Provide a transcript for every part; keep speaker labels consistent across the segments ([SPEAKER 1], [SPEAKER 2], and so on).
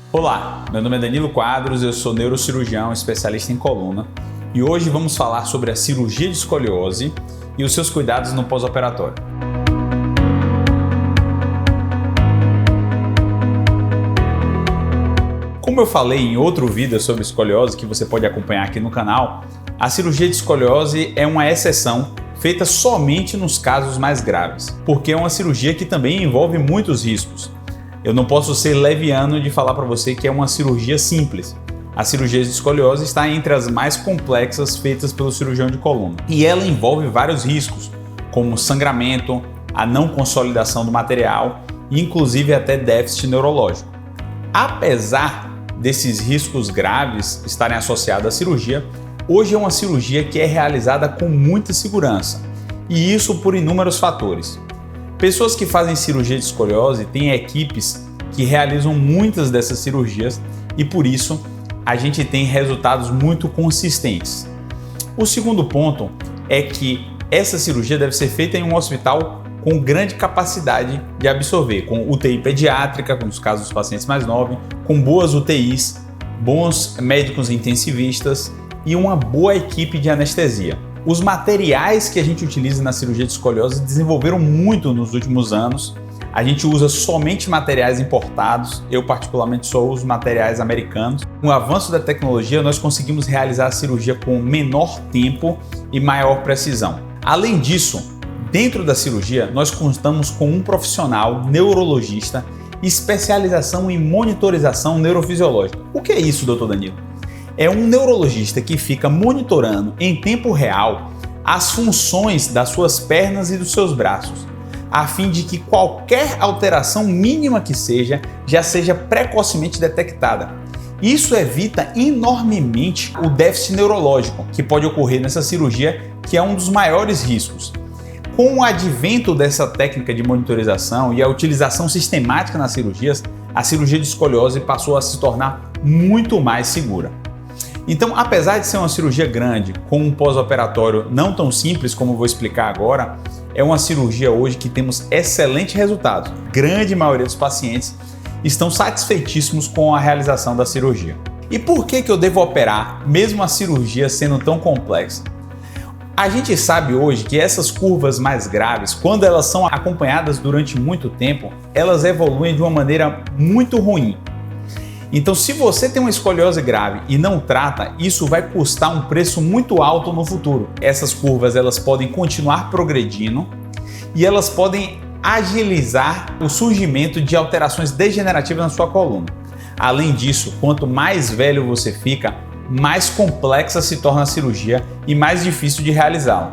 [SPEAKER 1] Olá, meu nome é Danilo Quadros, eu sou neurocirurgião especialista em coluna e hoje vamos falar sobre a cirurgia de escoliose e os seus cuidados no pós-operatório. Como eu falei em outro vídeo sobre escoliose que você pode acompanhar aqui no canal, a cirurgia de escoliose é uma exceção feita somente nos casos mais graves, porque é uma cirurgia que também envolve muitos riscos. Eu não posso ser leviano de falar para você que é uma cirurgia simples. A cirurgia de escoliose está entre as mais complexas feitas pelo cirurgião de coluna. E ela envolve vários riscos, como sangramento, a não consolidação do material e inclusive até déficit neurológico. Apesar desses riscos graves estarem associados à cirurgia, hoje é uma cirurgia que é realizada com muita segurança. E isso por inúmeros fatores. Pessoas que fazem cirurgia de escoliose têm equipes que realizam muitas dessas cirurgias e por isso a gente tem resultados muito consistentes. O segundo ponto é que essa cirurgia deve ser feita em um hospital com grande capacidade de absorver, com UTI pediátrica, nos casos dos pacientes mais novos, com boas UTIs, bons médicos intensivistas e uma boa equipe de anestesia. Os materiais que a gente utiliza na cirurgia de escoliose desenvolveram muito nos últimos anos. A gente usa somente materiais importados, eu particularmente só uso materiais americanos. Com o avanço da tecnologia, nós conseguimos realizar a cirurgia com menor tempo e maior precisão. Além disso, dentro da cirurgia, nós contamos com um profissional neurologista e especialização em monitorização neurofisiológica. O que é isso, Dr. Danilo? É um neurologista que fica monitorando em tempo real as funções das suas pernas e dos seus braços, a fim de que qualquer alteração mínima que seja, já seja precocemente detectada. Isso evita enormemente o déficit neurológico que pode ocorrer nessa cirurgia, que é um dos maiores riscos. Com o advento dessa técnica de monitorização e a utilização sistemática nas cirurgias, a cirurgia de escoliose passou a se tornar muito mais segura. Então, apesar de ser uma cirurgia grande, com um pós-operatório não tão simples como vou explicar agora, é uma cirurgia hoje que temos excelentes resultados. Grande maioria dos pacientes estão satisfeitíssimos com a realização da cirurgia. E por que eu devo operar, mesmo a cirurgia sendo tão complexa? A gente sabe hoje que essas curvas mais graves, quando elas são acompanhadas durante muito tempo, elas evoluem de uma maneira muito ruim. Então, se você tem uma escoliose grave e não trata, isso vai custar um preço muito alto no futuro. Essas curvas elas podem continuar progredindo e elas podem agilizar o surgimento de alterações degenerativas na sua coluna. Além disso, quanto mais velho você fica, mais complexa se torna a cirurgia e mais difícil de realizá-la.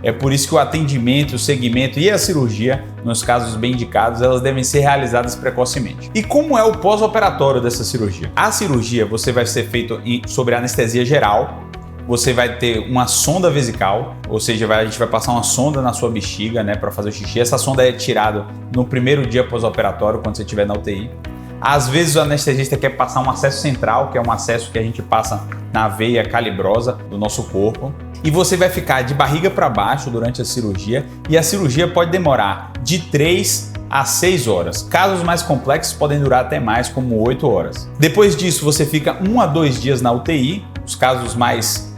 [SPEAKER 1] É por isso que o atendimento, o segmento e a cirurgia, nos casos bem indicados, elas devem ser realizadas precocemente. E como é o pós-operatório dessa cirurgia? A cirurgia você vai ser feito sobre anestesia geral, você vai ter uma sonda vesical, ou seja, a gente vai passar uma sonda na sua bexiga, para fazer o xixi. Essa sonda é tirada no primeiro dia pós-operatório, quando você estiver na UTI. Às vezes o anestesista quer passar um acesso central, que é um acesso que a gente passa na veia calibrosa do nosso corpo. E você vai ficar de barriga para baixo durante a cirurgia e a cirurgia pode demorar de 3 a 6 horas. Casos mais complexos podem durar até mais, como 8 horas. Depois disso, você fica 1 a 2 dias na UTI. Os casos mais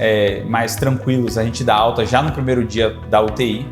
[SPEAKER 1] tranquilos a gente dá alta já no primeiro dia da UTI.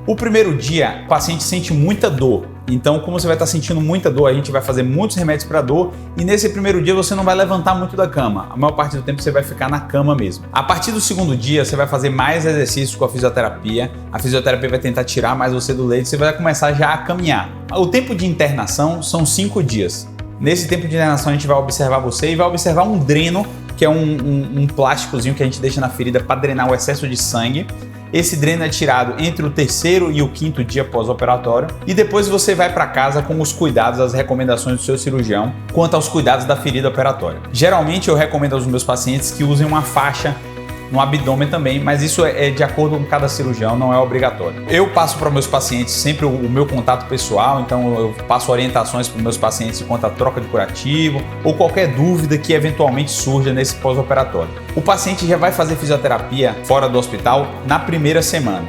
[SPEAKER 1] O primeiro dia, o paciente sente muita dor. Então, como você vai estar sentindo muita dor, a gente vai fazer muitos remédios para dor e nesse primeiro dia você não vai levantar muito da cama. A maior parte do tempo você vai ficar na cama mesmo. A partir do segundo dia, você vai fazer mais exercícios com a fisioterapia. A fisioterapia vai tentar tirar mais você do leito e você vai começar já a caminhar. O tempo de internação são 5 dias. Nesse tempo de internação, a gente vai observar você e vai observar um dreno, que é um plásticozinho que a gente deixa na ferida para drenar o excesso de sangue. Esse dreno é tirado entre o 3º e o 5º dia pós-operatório e depois você vai para casa com os cuidados, as recomendações do seu cirurgião quanto aos cuidados da ferida operatória. Geralmente eu recomendo aos meus pacientes que usem uma faixa no abdômen também, mas isso é de acordo com cada cirurgião, não é obrigatório. Eu passo para meus pacientes sempre o meu contato pessoal, então eu passo orientações para os meus pacientes quanto à troca de curativo ou qualquer dúvida que eventualmente surja nesse pós-operatório. O paciente já vai fazer fisioterapia fora do hospital na primeira semana.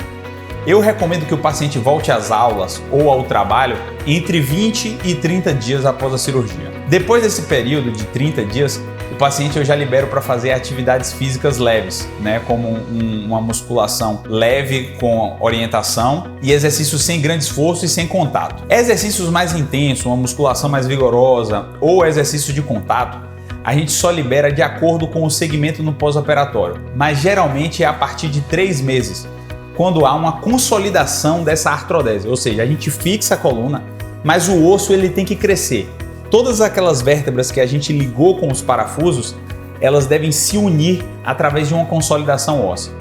[SPEAKER 1] Eu recomendo que o paciente volte às aulas ou ao trabalho entre 20 e 30 dias após a cirurgia. Depois desse período de 30 dias, o paciente eu já libero para fazer atividades físicas leves, né, como uma musculação leve com orientação e exercícios sem grande esforço e sem contato. Exercícios mais intensos, uma musculação mais vigorosa ou exercício de contato, a gente só libera de acordo com o segmento no pós-operatório, mas geralmente é a partir de 3 meses, quando há uma consolidação dessa artrodese, ou seja, a gente fixa a coluna, mas o osso ele tem que crescer. Todas aquelas vértebras que a gente ligou com os parafusos, elas devem se unir através de uma consolidação óssea.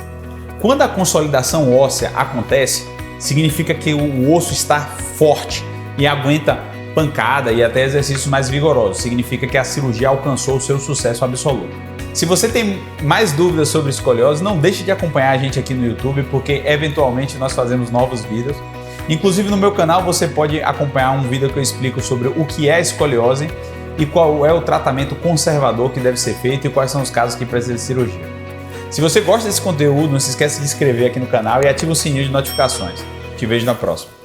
[SPEAKER 1] Quando a consolidação óssea acontece, significa que o osso está forte e aguenta pancada e até exercícios mais vigorosos. Significa que a cirurgia alcançou o seu sucesso absoluto. Se você tem mais dúvidas sobre escoliose, não deixe de acompanhar a gente aqui no YouTube, porque eventualmente nós fazemos novos vídeos. Inclusive no meu canal você pode acompanhar um vídeo que eu explico sobre o que é escoliose e qual é o tratamento conservador que deve ser feito e quais são os casos que precisam de cirurgia. Se você gosta desse conteúdo, não se esqueça de se inscrever aqui no canal e ativa o sininho de notificações. Te vejo na próxima.